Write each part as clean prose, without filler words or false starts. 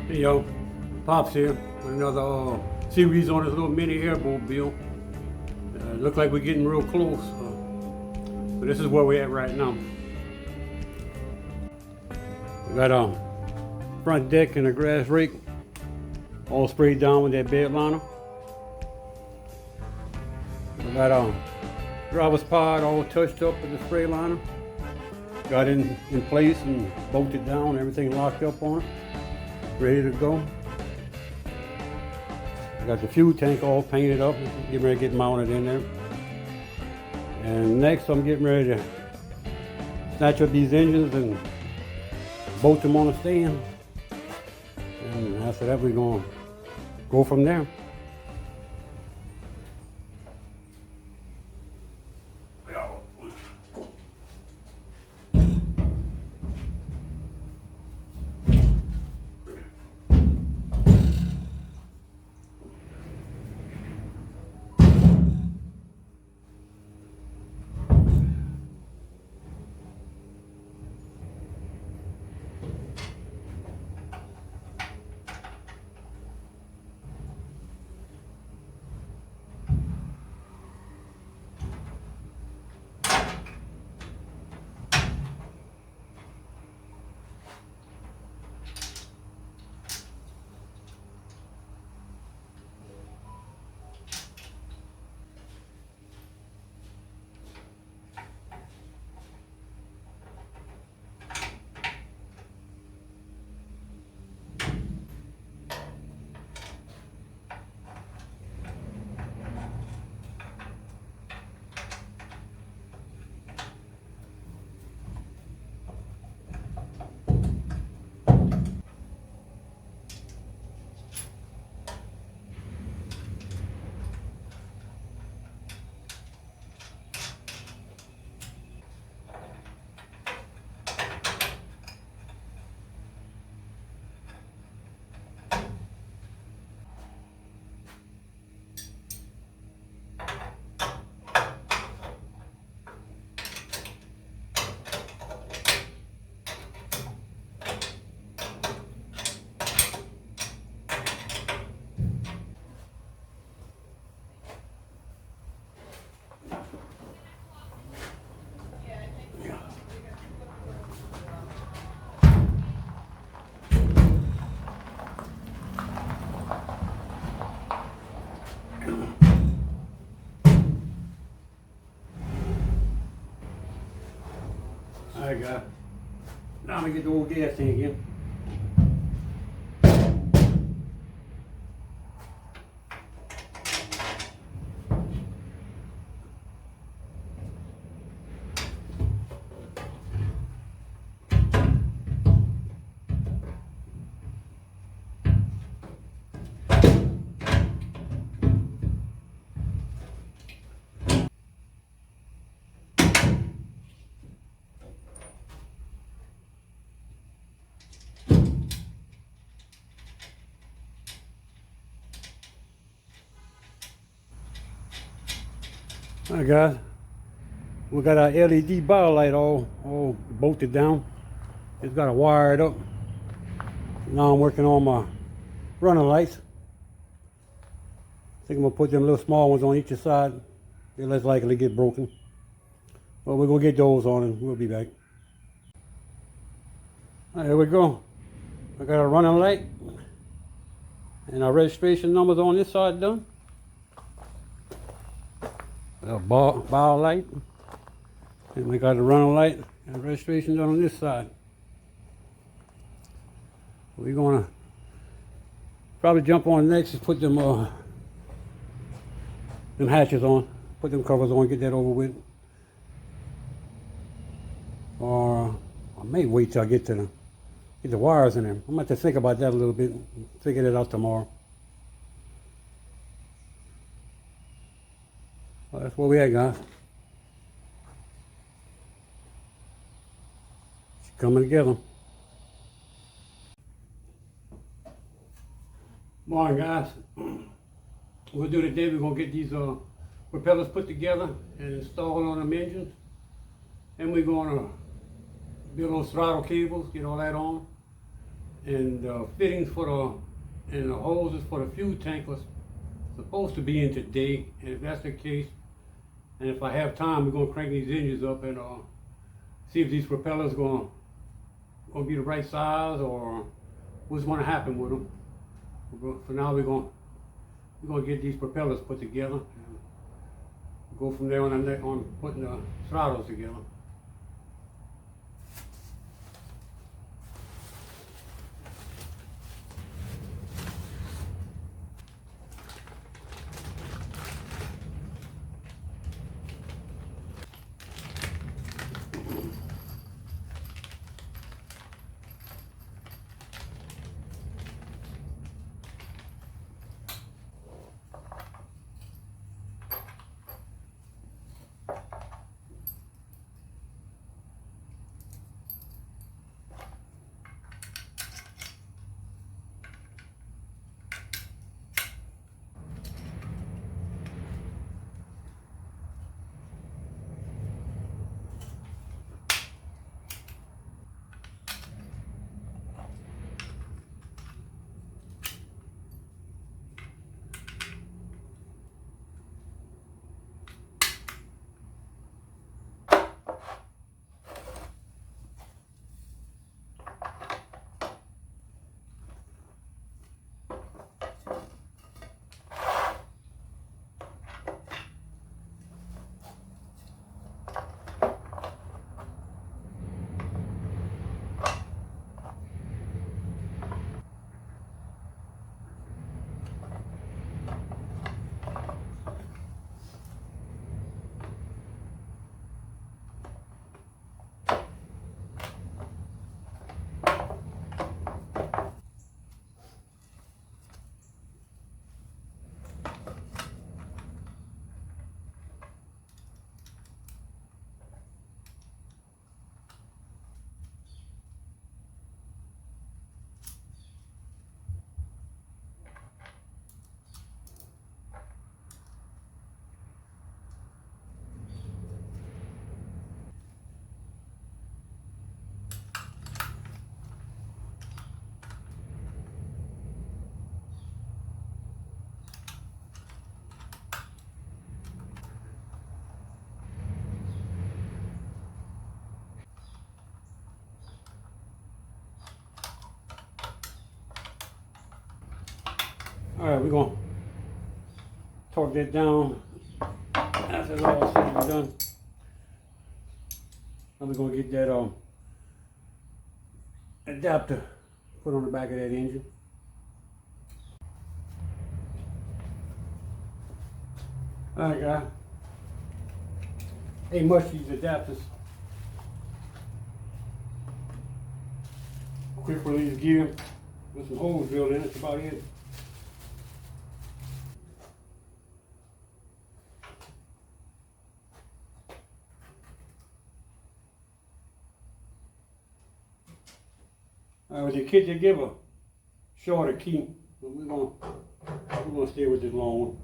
Hey yo, Pops here with another series on this little mini airboat build. Look like we're getting real close, but this is where we're at right now. We got a front deck and a grass rake all sprayed down with that bed liner. We got a driver's pod all touched up with the spray liner. Got it in place and bolted down, everything locked up on it. Ready to go. Got the fuel tank all painted up, getting ready to get mounted in there. And next I'm getting ready to snatch up these engines and bolt them on a stand. And after that we're going to go from there. Alright guys, now I'm going to get the old gas tank in. Alright guys, we got our LED bottle light all bolted down. It's got it wired up. Now I'm working on my running lights. I think I'm going to put them little small ones on each side. They're less likely to get broken. But we're going to get those on and we'll be back. Alright, here we go. I got a running light. And our registration numbers on this side done. A bow light, and we got a running light and registration done on this side. We're gonna probably jump on next and put them hatches on, put them covers on, get that over with. Or I may wait till I get the wires in there. I'm gonna have to think about that a little bit, figure that out tomorrow. Well, that's where we at, guys. It's coming together. Morning, guys. We'll do today. We're gonna get these propellers put together and installed on them engines, and we're gonna build those throttle cables, get all that on, and the fittings for and the hoses for the fuel tank was supposed to be in today. And if that's the case, and if I have time, we're gonna crank these engines up and see if these propellers gonna be the right size or what's gonna happen with them. For now, we're gonna get these propellers put together and go from there on putting the throttles together. All right, we're gonna torque that down after it's all said and done. And we're gonna get that adapter put on the back of that engine. All right, guys. Ain't much these adapters. Quick release gear with some holes drilled in. That's about it. With the kit, they give a shorter key, but we're gonna stay with this long one.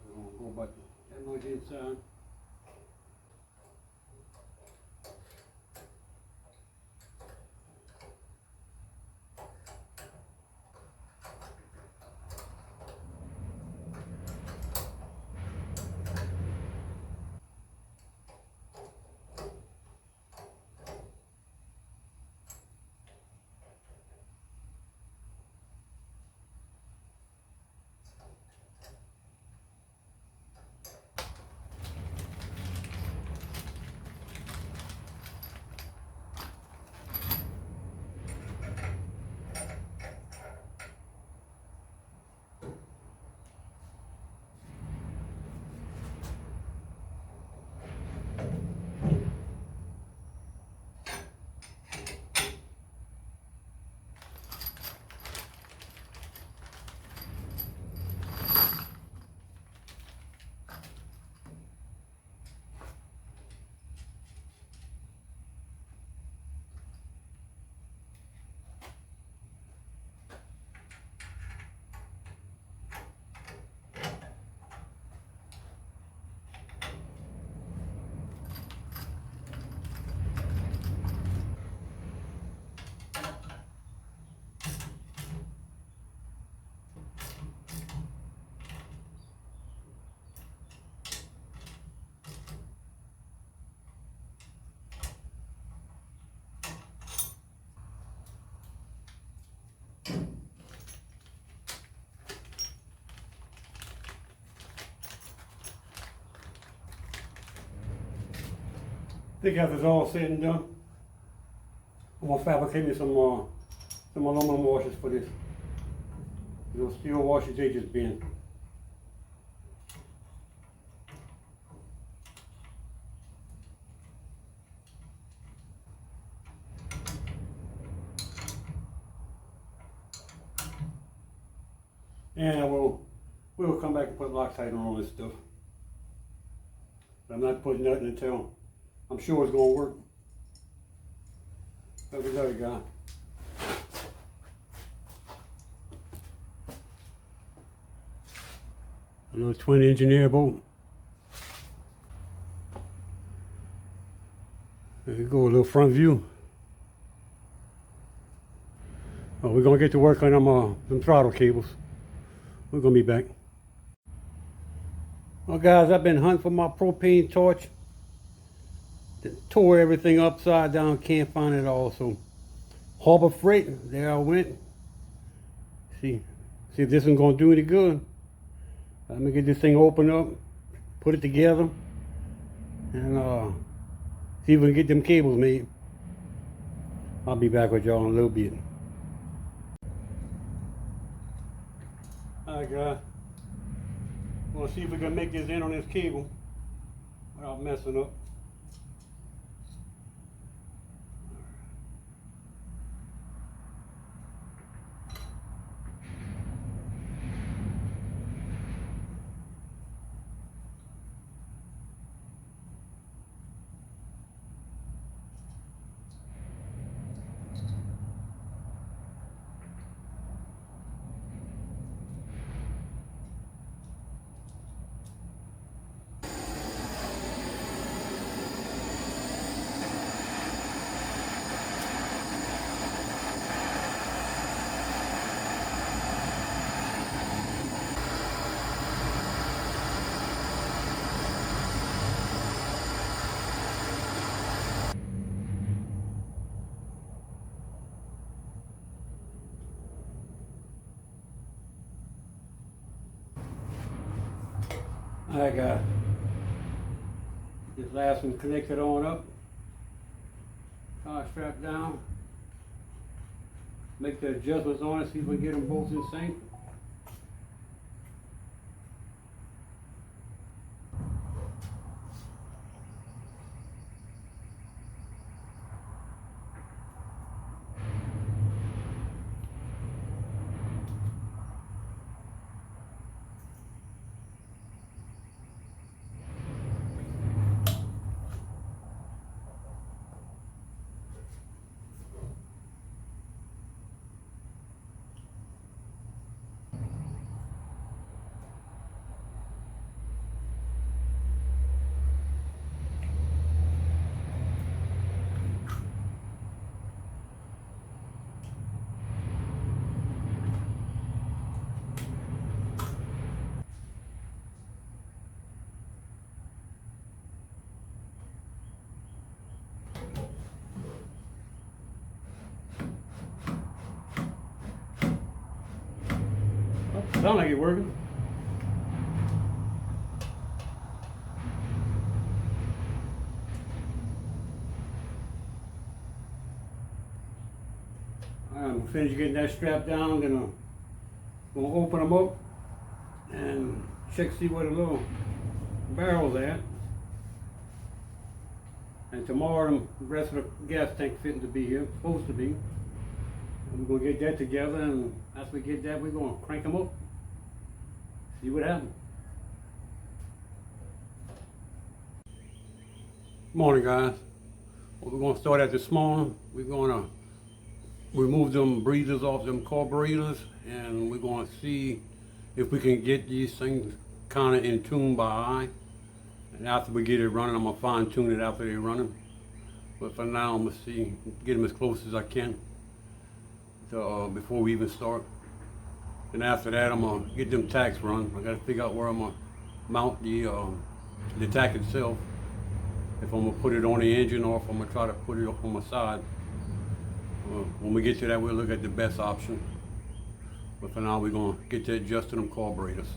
We're gonna go back that much inside. think after it's all said and done, I'm gonna fabricate me some aluminum washers for this. Those steel washers, they just bend. And we'll come back and put Loctite on all this stuff. But I'm not putting nothing until I'm sure it's gonna work. There's another guy. Another twin engine airboat. There you go, a little front view. Oh, we're gonna get to work on them throttle cables. We're gonna be back. Well guys, I've been hunting for my propane torch. Tore everything upside down, can't find it all. So Harbor Freight, there I went. See if this one's gonna do any good. Let me get this thing opened up, put it together, and see if we can get them cables made. I'll be back with y'all in a little bit. Alright guys, we'll see if we can make this in on this cable without messing up. I got this last one connected on up, car strapped down, make the adjustments on it, see if we can get them both in sync. Sound like it working. I'm finished getting that strap down, then I'm gonna open them up and check, see where the little barrel's at. And tomorrow the rest of the gas tank fitting to be here, supposed to be. And we're gonna get that together, and after we get that, we're gonna crank them up. See what happens. Morning guys. Well, we're gonna start at this morning. We're gonna remove them breathers off them carburetors, and we're gonna see if we can get these things kind of in tune by eye. And after we get it running, I'm gonna fine tune it after they're running. But for now, I'm gonna get them as close as I can to, before we even start. And after that, I'm gonna get them tacks run. I gotta figure out where I'm gonna mount the tack itself. If I'm gonna put it on the engine or if I'm gonna try to put it up on my side. When we get to that, we'll look at the best option. But for now, we're gonna get to adjusting them carburetors.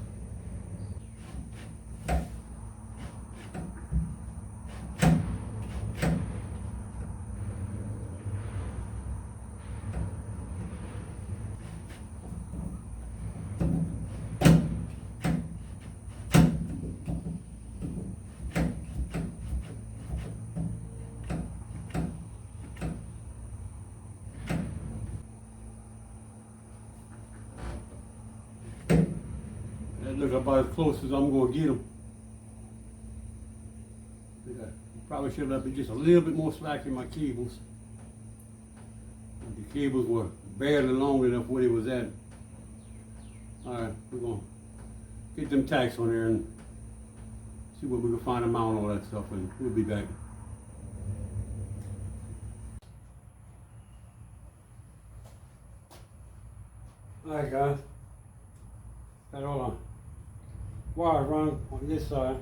look about as close as I'm gonna get them. Probably should have left just a little bit more slack in my cables. The cables were barely long enough where it was at. Alright, we're gonna get them tacks on there and see what we can find them out and all that stuff, and we'll be back. Alright guys, got all the wires run on this side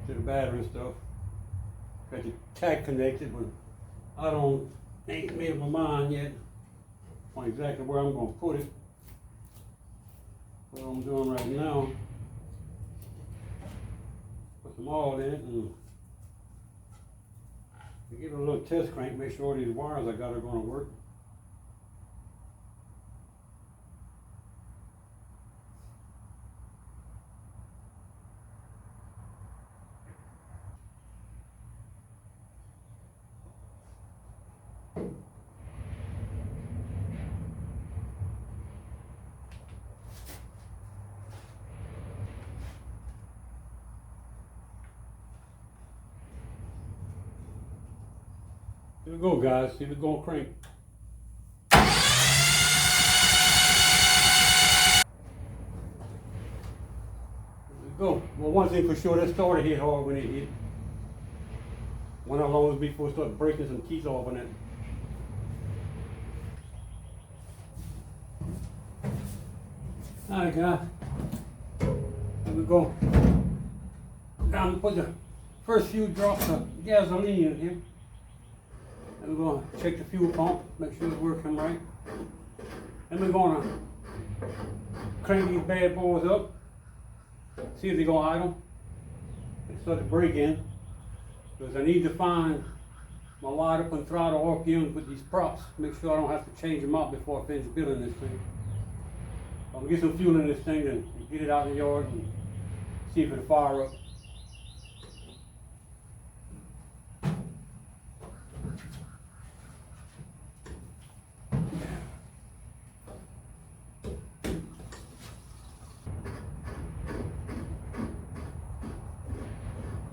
to the battery and stuff. Got the tack connected, but ain't made up my mind yet on exactly where I'm gonna put it. What I'm doing right now, put them all in it and give it a little test crank, make sure these wires I got are gonna work. Here we go, guys. See if it's gonna crank. Here we go. Well, one thing for sure, that starter hit hard when it hit. Wonder how long it'll be before it start breaking some teeth off on it. Alright, guys. Here we go. Now I'm gonna put the first few drops of gasoline in here. And we're going to check the fuel pump, make sure it's working right. And we're going to crank these bad boys up, see if they're going to idle, and start to break in. Because I need to find my wide open throttle RPMs with these props, make sure I don't have to change them out before I finish building this thing. I'm going to get some fuel in this thing and get it out in the yard and see if it'll fire up.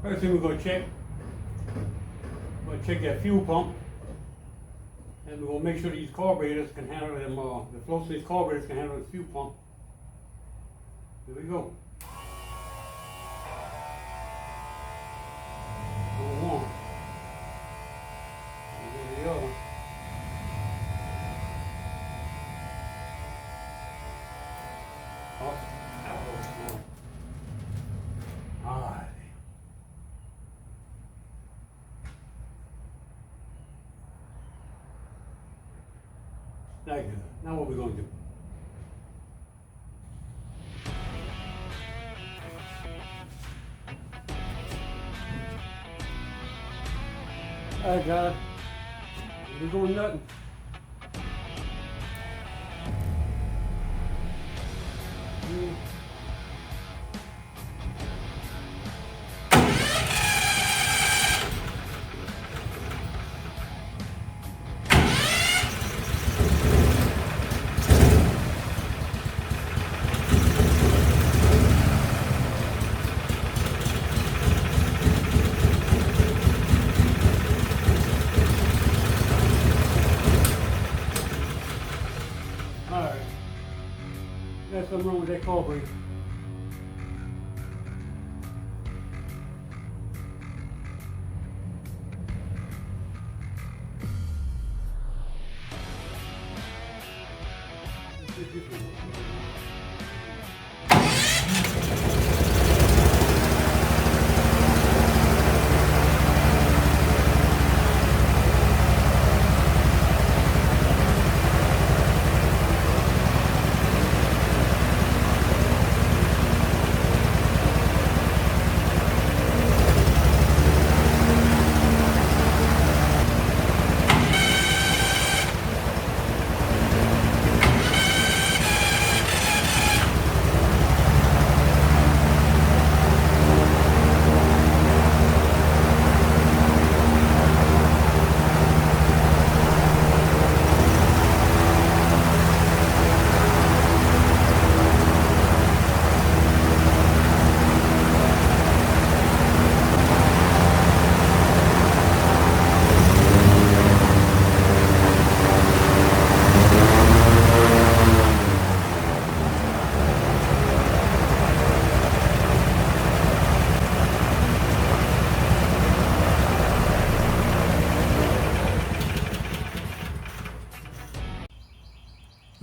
First thing we're going to check that fuel pump, and we're going to make sure these carburetors can handle them, the flow these carburetors can handle the fuel pump. Here we go. Number one. And then the other. Alright. Now what we're going to do. Alright guys, we're doing nothing. There's something wrong with that carburetor.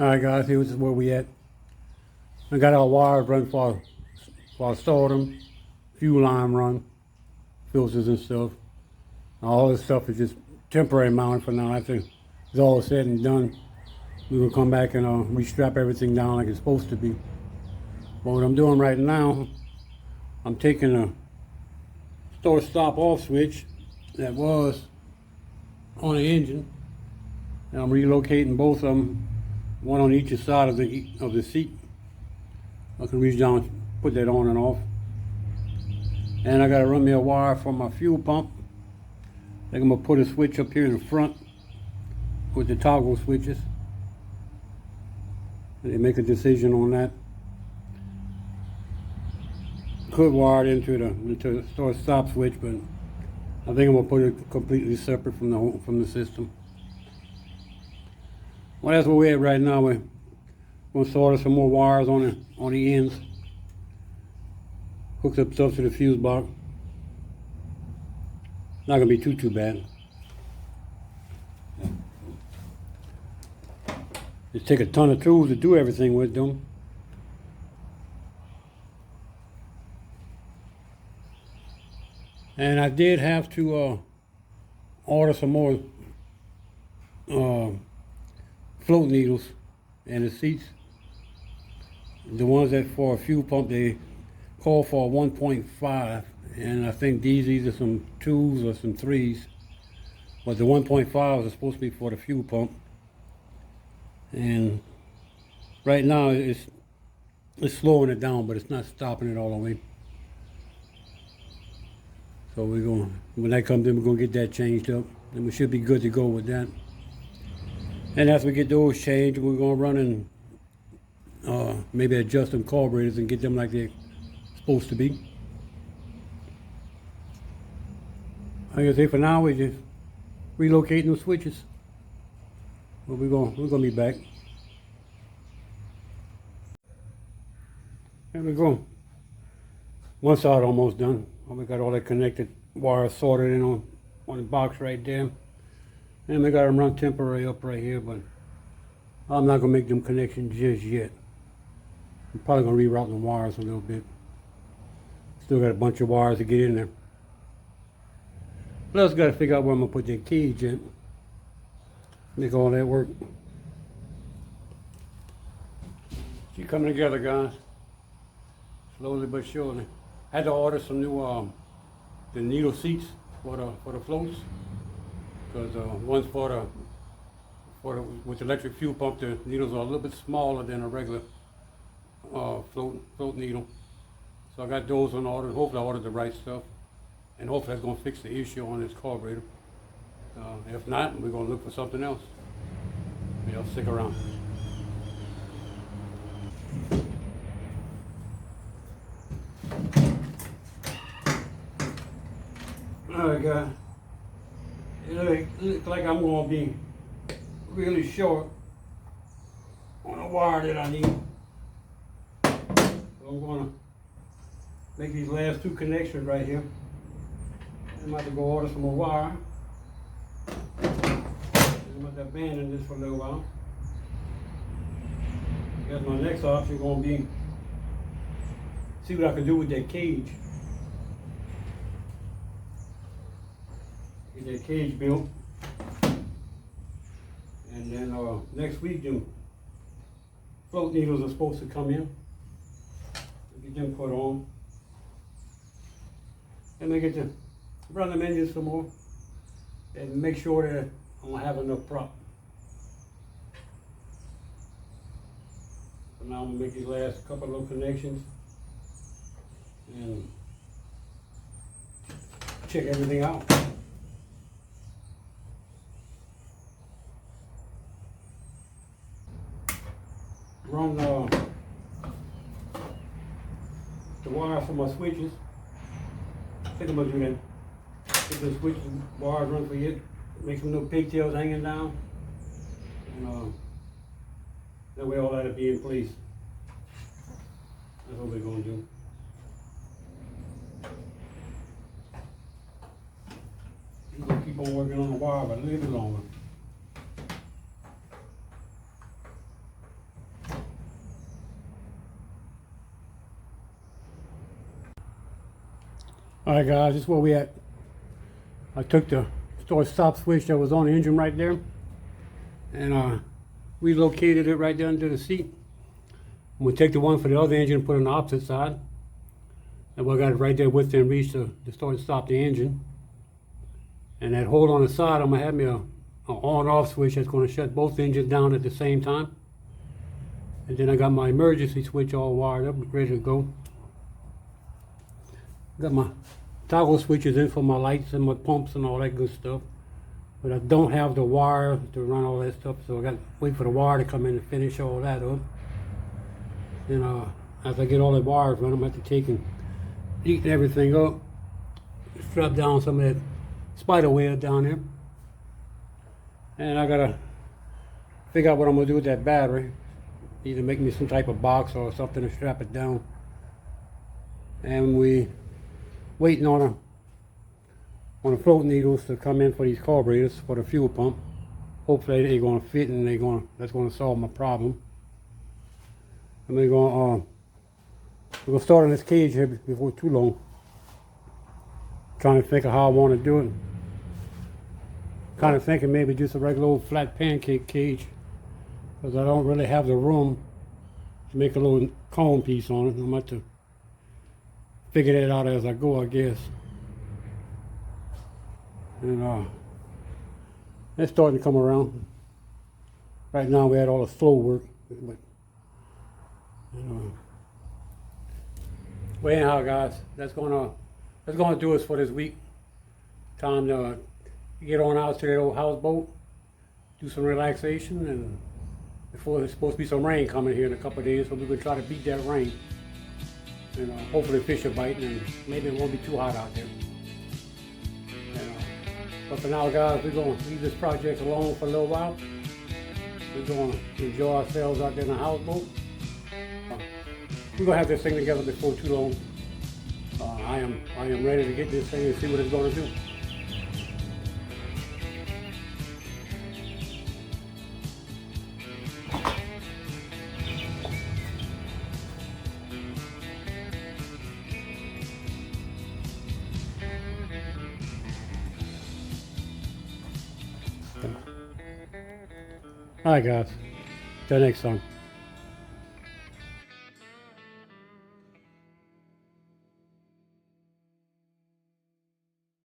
Alright guys, here's where we at. I got our wires run for I stored them, fuel line run, filters and stuff. All this stuff is just temporary mounted for now. After it's all said and done, we're gonna come back and restrap everything down like it's supposed to be. But what I'm doing right now, I'm taking a start stop off switch that was on the engine, and I'm relocating both of them, one on each side of the seat. I can reach down and put that on and off. And I gotta run me a wire from my fuel pump. I think I'm gonna put a switch up here in the front with the toggle switches. And they make a decision on that. Could wire it into the start stop switch, but I think I'm gonna put it completely separate from the system. Well, that's where we're at right now. We're gonna solder some more wires on the ends. Hooked up stuff to the fuse box. Not gonna be too bad. Just take a ton of tools to do everything with them. And I did have to order some more float needles and the seats. The ones that for a fuel pump, they call for 1.5, and I think these either some 2s or some 3s. But the 1.5s are supposed to be for the fuel pump. And right now it's slowing it down, but it's not stopping it all the way. So when that comes in, we're gonna get that changed up, and we should be good to go with that. And after we get those changed, we're gonna run and maybe adjust them carburetors and get them like they're supposed to be. Like I say, for now we're just relocating the switches. But we're gonna be back. There we go. One side almost done. We got all that connected wires sorted in on the box right there. And we got them run temporary up right here, but I'm not gonna make them connections just yet. I'm probably gonna reroute the wires a little bit. Still got a bunch of wires to get in there. Plus, got to figure out where I'm gonna put that cage in. Make all that work. She coming together, guys. Slowly but surely. I had to order some new the needle seats for the floats, because ones for the with the electric fuel pump, the needles are a little bit smaller than a regular float needle. So I got those on order. Hopefully I ordered the right stuff, and hopefully that's gonna fix the issue on this carburetor. If not, we're gonna look for something else. Y'all stick around. Alright guys, it looks like I'm gonna be really short on the wire that I need. So I'm gonna make these last two connections right here. I'm about to go order some more wire. I'm about to abandon this for a little while. I guess my next option gonna be see what I can do with that cage. Get that cage built, and then next week them float needles are supposed to come in. Get them put on, and we get to run them engines some more, and make sure that I'm gonna have enough prop. So now I'm gonna make these last couple of connections and check everything out. Run the wire for my switches. I think I'm gonna do that. Get the switches wires run for you. Make some little pigtails hanging down, and that way all that'll be in place. That's what we're gonna do. We're gonna keep on working on the wire, but a little bit longer. Alright guys, this is where we at. I took the start-stop switch that was on the engine right there and relocated it right there under the seat. I'm going to take the one for the other engine and put it on the opposite side. And we got it right there within reach to start and stop the engine. And that hole on the side, I'm going to have me a on-off switch that's going to shut both engines down at the same time. And then I got my emergency switch all wired up, ready to go. Got my toggle switches in for my lights and my pumps and all that good stuff. But I don't have the wire to run all that stuff, so I got to wait for the wire to come in and finish all that up. And as I get all the wires run, I'm going to have to take and heat everything up. Strap down some of that spider web down there. And I got to figure out what I'm going to do with that battery. Either make me some type of box or something to strap it down. And we waiting on the float needles to come in for these carburetors for the fuel pump. Hopefully they're going to fit and that's going to solve my problem. And we're going to start on this cage here before too long. Trying to think of how I want to do it. Kind of thinking maybe just a regular old flat pancake cage, because I don't really have the room to make a little cone piece on it. I'm going to have to figure that out as I go, I guess. And it's starting to come around. Right now we had all the flow work, but well, anyhow, guys, that's gonna do us for this week. Time to get on out to that old houseboat, do some relaxation, and before there's supposed to be some rain coming here in a couple of days, so we're gonna try to beat that rain. And hopefully fish are biting, and maybe it won't be too hot out there. But for now, guys, we're gonna leave this project alone for a little while. We're gonna enjoy ourselves out there in the houseboat. We're gonna have this thing together before too long. I am ready to get this thing and see what it's gonna do. Alright guys, till next time.